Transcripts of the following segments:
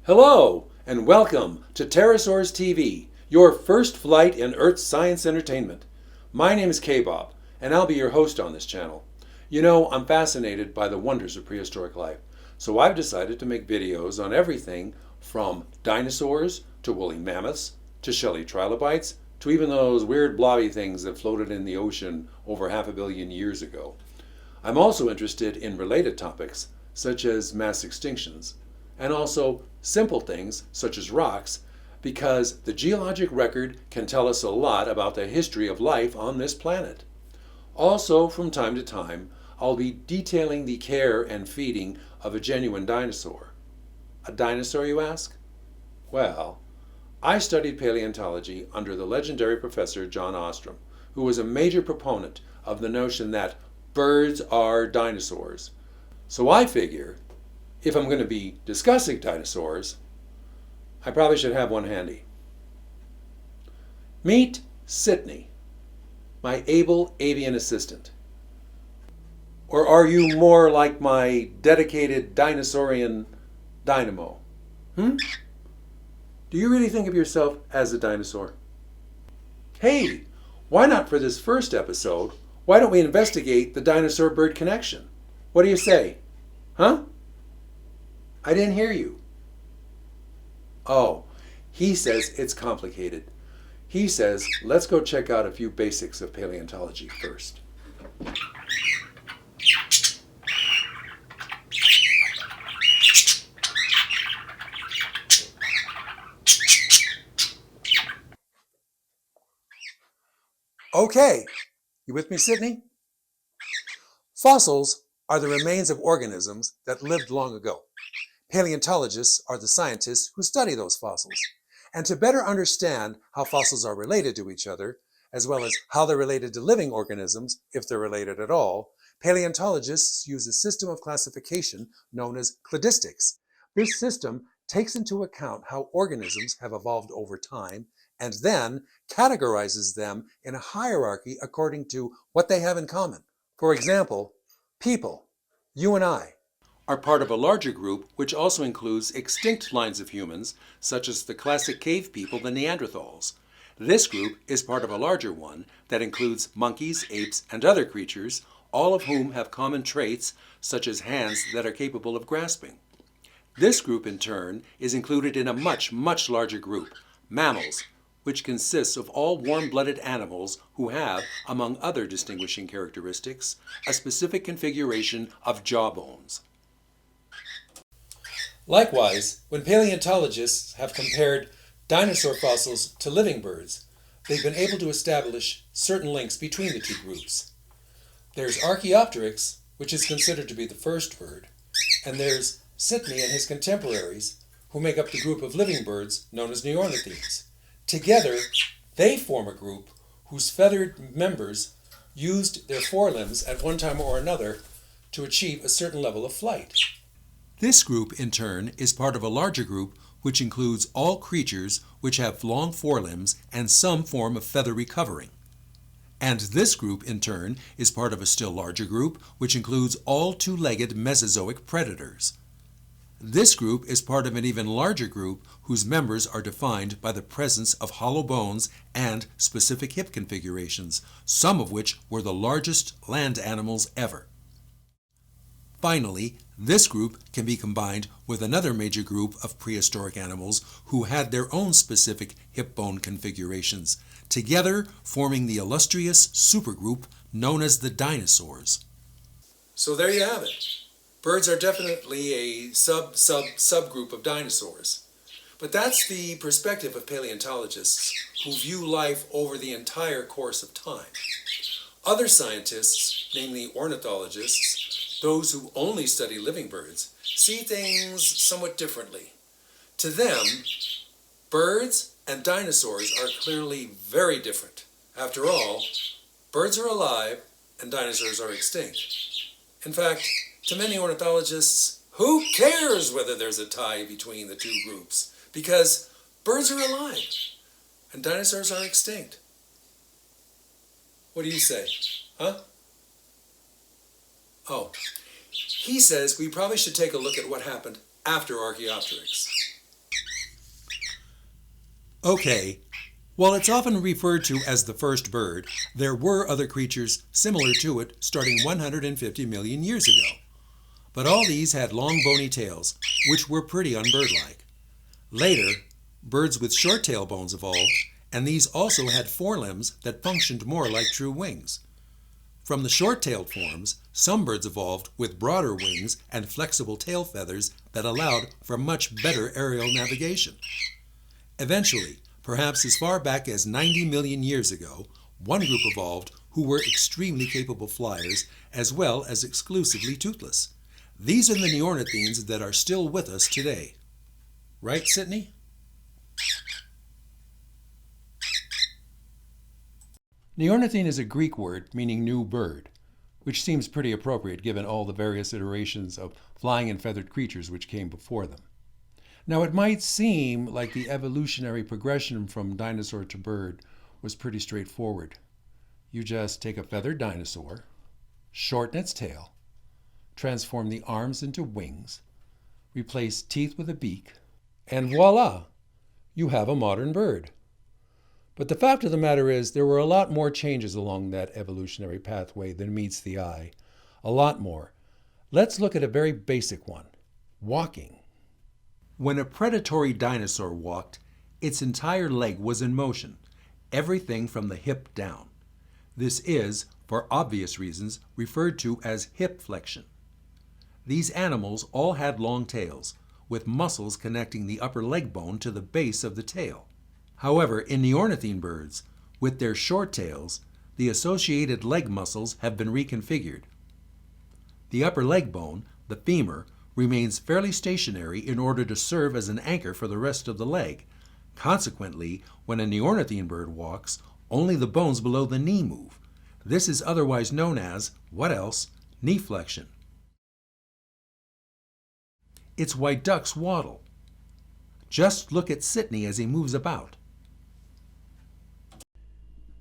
Hello, and welcome to TerraSoars TV, your first flight in Earth science entertainment. My name is K-Bob, and I'll be your host on this channel. You know, I'm fascinated by the wonders of prehistoric life, so I've decided to make videos on everything from dinosaurs to woolly mammoths to shelly trilobites to even those weird blobby things that floated in the ocean over 500 million years ago. I'm also interested in related topics such as mass extinctions, and also simple things such as rocks, because the geologic record can tell us a lot about the history of life on this planet. Also, from time to time, I'll be detailing the care and feeding of a genuine dinosaur. A dinosaur, you ask? Well, I studied paleontology under the legendary Professor John Ostrom, who was a major proponent of the notion that birds are dinosaurs. So I figure, if I'm going to be discussing dinosaurs, I probably should have one handy. Meet Psittney, my able avian assistant. Or are you more like my dedicated dinosaurian dynamo? Do you really think of yourself as a dinosaur? Hey, why not for this first episode, why don't we investigate the dinosaur-bird connection? What do you say? Huh? I didn't hear you. Oh, he says it's complicated. He says, let's go check out a few basics of paleontology first. Okay, you with me, Psittney? Fossils are the remains of organisms that lived long ago. Paleontologists are the scientists who study those fossils. And to better understand how fossils are related to each other, as well as how they're related to living organisms, if they're related at all, paleontologists use a system of classification known as cladistics. This system takes into account how organisms have evolved over time and then categorizes them in a hierarchy according to what they have in common. For example, people, you and I, are part of a larger group which also includes extinct lines of humans, such as the classic cave people, the Neanderthals. This group is part of a larger one that includes monkeys, apes, and other creatures, all of whom have common traits, such as hands that are capable of grasping. This group, in turn, is included in a much, much larger group, mammals, which consists of all warm-blooded animals who have, among other distinguishing characteristics, a specific configuration of jawbones. Likewise, when paleontologists have compared dinosaur fossils to living birds, they've been able to establish certain links between the two groups. There's Archaeopteryx, which is considered to be the first bird, and there's Psittney and his contemporaries, who make up the group of living birds known as Neornithines. Together, they form a group whose feathered members used their forelimbs at one time or another to achieve a certain level of flight. This group, in turn, is part of a larger group which includes all creatures which have long forelimbs and some form of feathery covering. And this group, in turn, is part of a still larger group which includes all two-legged Mesozoic predators. This group is part of an even larger group whose members are defined by the presence of hollow bones and specific hip configurations, some of which were the largest land animals ever. Finally, this group can be combined with another major group of prehistoric animals who had their own specific hip bone configurations, together forming the illustrious supergroup known as the dinosaurs. So there you have it. Birds are definitely a subgroup of dinosaurs. But that's the perspective of paleontologists who view life over the entire course of time. Other scientists, namely ornithologists, those who only study living birds, see things somewhat differently. To them, birds and dinosaurs are clearly very different. After all, birds are alive and dinosaurs are extinct. In fact, to many ornithologists, who cares whether there's a tie between the two groups? Because birds are alive and dinosaurs are extinct. What do you say? Huh? Oh, he says we probably should take a look at what happened after Archaeopteryx. Okay, while it's often referred to as the first bird, there were other creatures similar to it starting 150 million years ago. But all these had long bony tails, which were pretty unbird-like. Later, birds with short tail bones evolved, and these also had forelimbs that functioned more like true wings. From the short-tailed forms, some birds evolved with broader wings and flexible tail feathers that allowed for much better aerial navigation. Eventually, perhaps as far back as 90 million years ago, one group evolved who were extremely capable flyers as well as exclusively toothless. These are the neornithines that are still with us today. Right, Psittney? Neornithine is a Greek word meaning new bird, which seems pretty appropriate given all the various iterations of flying and feathered creatures which came before them. Now, it might seem like the evolutionary progression from dinosaur to bird was pretty straightforward. You just take a feathered dinosaur, shorten its tail, transform the arms into wings, replace teeth with a beak, and voila, you have a modern bird. But the fact of the matter is, there were a lot more changes along that evolutionary pathway than meets the eye. A lot more. Let's look at a very basic one: walking. When a predatory dinosaur walked, its entire leg was in motion, everything from the hip down. This is, for obvious reasons, referred to as hip flexion. These animals all had long tails, with muscles connecting the upper leg bone to the base of the tail. However, in neornithine birds, with their short tails, the associated leg muscles have been reconfigured. The upper leg bone, the femur, remains fairly stationary in order to serve as an anchor for the rest of the leg. Consequently, when a neornithine bird walks, only the bones below the knee move. This is otherwise known as, what else? Knee flexion. It's why ducks waddle. Just look at Psittney as he moves about.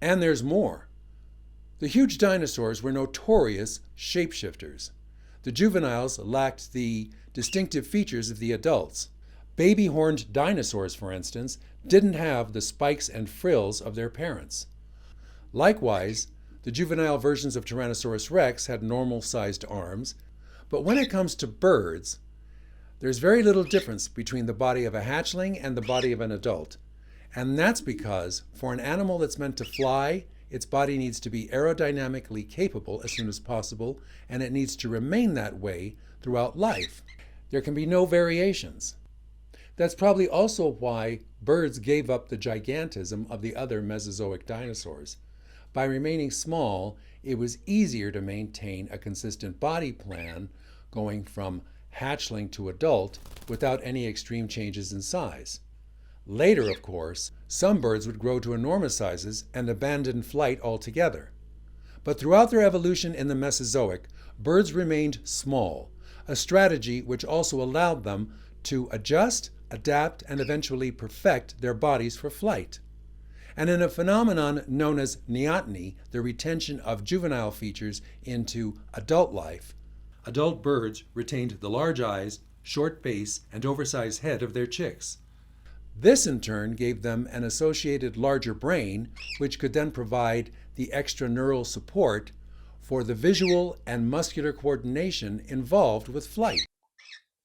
And there's more. The huge dinosaurs were notorious shapeshifters. The juveniles lacked the distinctive features of the adults. Baby horned dinosaurs, for instance, didn't have the spikes and frills of their parents. Likewise, the juvenile versions of Tyrannosaurus rex had normal-sized arms, but when it comes to birds, there's very little difference between the body of a hatchling and the body of an adult. And that's because for an animal that's meant to fly, its body needs to be aerodynamically capable as soon as possible, and it needs to remain that way throughout life. There can be no variations. That's probably also why birds gave up the gigantism of the other Mesozoic dinosaurs. By remaining small, it was easier to maintain a consistent body plan going from hatchling to adult without any extreme changes in size. Later, of course, some birds would grow to enormous sizes and abandon flight altogether. But throughout their evolution in the Mesozoic, birds remained small, a strategy which also allowed them to adjust, adapt, and eventually perfect their bodies for flight. And in a phenomenon known as neoteny, the retention of juvenile features into adult life, adult birds retained the large eyes, short face, and oversized head of their chicks. This in turn gave them an associated larger brain, which could then provide the extra neural support for the visual and muscular coordination involved with flight.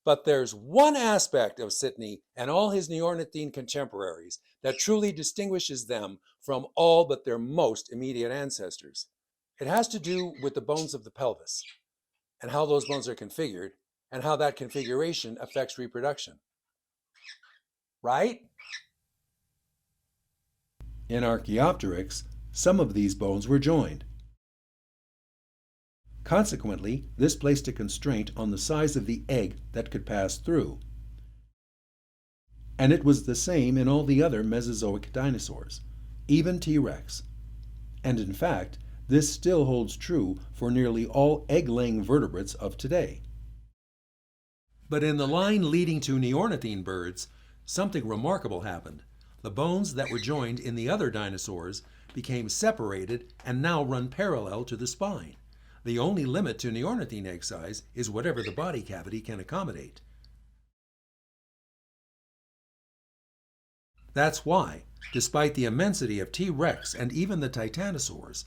But there's one aspect of Psittney and all his neornithine contemporaries that truly distinguishes them from all but their most immediate ancestors. It has to do with the bones of the pelvis, and how those bones are configured, and how that configuration affects reproduction. Right? In Archaeopteryx, some of these bones were joined. Consequently, this placed a constraint on the size of the egg that could pass through. And it was the same in all the other Mesozoic dinosaurs, even T-Rex. And in fact, this still holds true for nearly all egg-laying vertebrates of today. But in the line leading to neornithine birds, something remarkable happened. The bones that were joined in the other dinosaurs became separated and now run parallel to the spine. The only limit to neornithine egg size is whatever the body cavity can accommodate. That's why, Despite the immensity of T-Rex and even the Titanosaurs,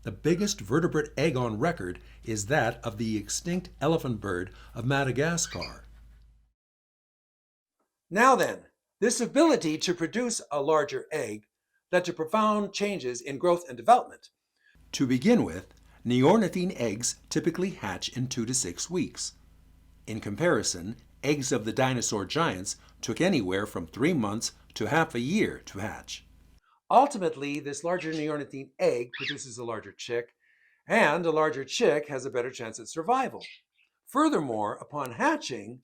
the biggest vertebrate egg on record is that of the extinct elephant bird of Madagascar. Now then, this ability to produce a larger egg led to profound changes in growth and development. To begin with, neornithine eggs typically hatch in 2 to 6 weeks. In comparison, eggs of the dinosaur giants took anywhere from 3 months to half a year to hatch. Ultimately, this larger neornithine egg produces a larger chick, and a larger chick has a better chance at survival. Furthermore, upon hatching,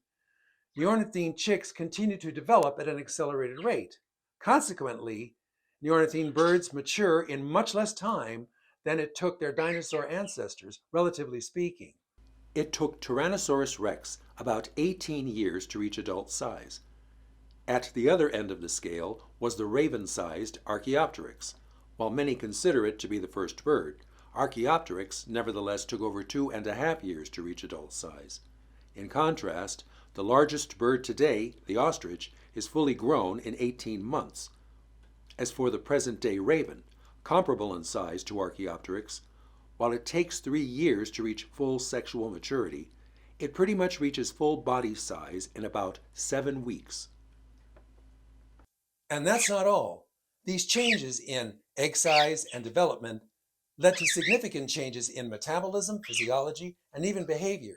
neornithine chicks continue to develop at an accelerated rate. Consequently, neornithine birds mature in much less time than it took their dinosaur ancestors, relatively speaking. It took Tyrannosaurus rex about 18 years to reach adult size. At the other end of the scale was the raven-sized Archaeopteryx. While many consider it to be the first bird, Archaeopteryx nevertheless took over 2.5 years to reach adult size. In contrast, the largest bird today, the ostrich, is fully grown in 18 months. As for the present-day raven, comparable in size to Archaeopteryx, while it takes 3 years to reach full sexual maturity, it pretty much reaches full body size in about 7 weeks. And that's not all. These changes in egg size and development led to significant changes in metabolism, physiology, and even behavior.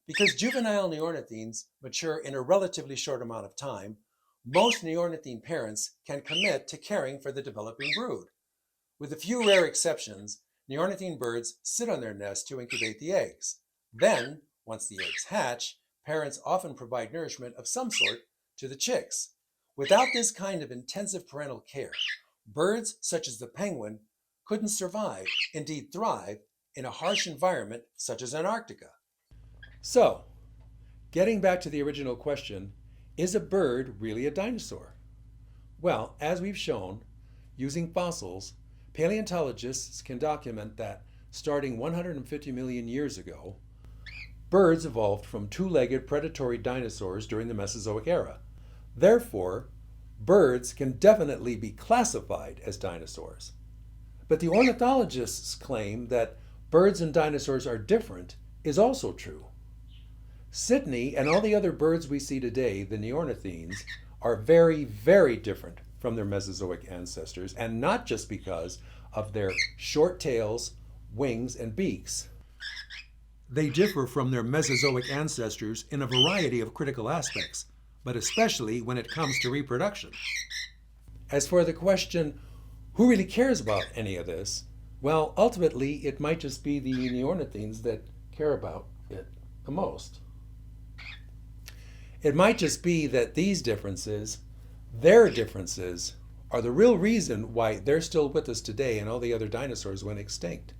Because juvenile neornithines mature in a relatively short amount of time, most neornithine parents can commit to caring for the developing brood. With a few rare exceptions, neornithine birds sit on their nest to incubate the eggs. Then, once the eggs hatch, parents often provide nourishment of some sort to the chicks. Without this kind of intensive parental care, birds such as the penguin couldn't survive, indeed thrive, in a harsh environment such as Antarctica. So, getting back to the original question, is a bird really a dinosaur? Well, as we've shown, using fossils, paleontologists can document that starting 150 million years ago, birds evolved from two-legged predatory dinosaurs during the Mesozoic era. Therefore, birds can definitely be classified as dinosaurs. But the ornithologists' claim that birds and dinosaurs are different is also true. Psittney and all the other birds we see today, the neornithines, are very, very different from their Mesozoic ancestors, and not just because of their short tails, wings, and beaks. They differ from their Mesozoic ancestors in a variety of critical aspects, but especially when it comes to reproduction. As for the question, who really cares about any of this? Well, ultimately, it might just be the neornithines that care about it the most. It might just be that these differences, their differences, are the real reason why they're still with us today and all the other dinosaurs went extinct.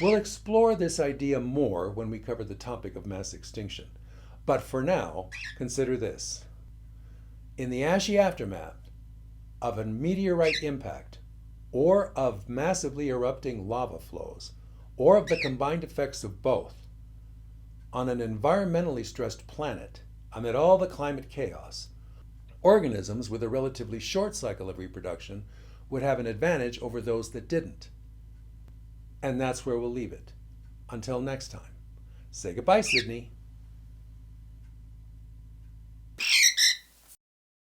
We'll explore this idea more when we cover the topic of mass extinction. But for now, consider this. In the ashy aftermath of a meteorite impact, or of massively erupting lava flows, or of the combined effects of both, on an environmentally stressed planet, amid all the climate chaos, organisms with a relatively short cycle of reproduction would have an advantage over those that didn't. And that's where we'll leave it. Until next time. Say goodbye, Psittney.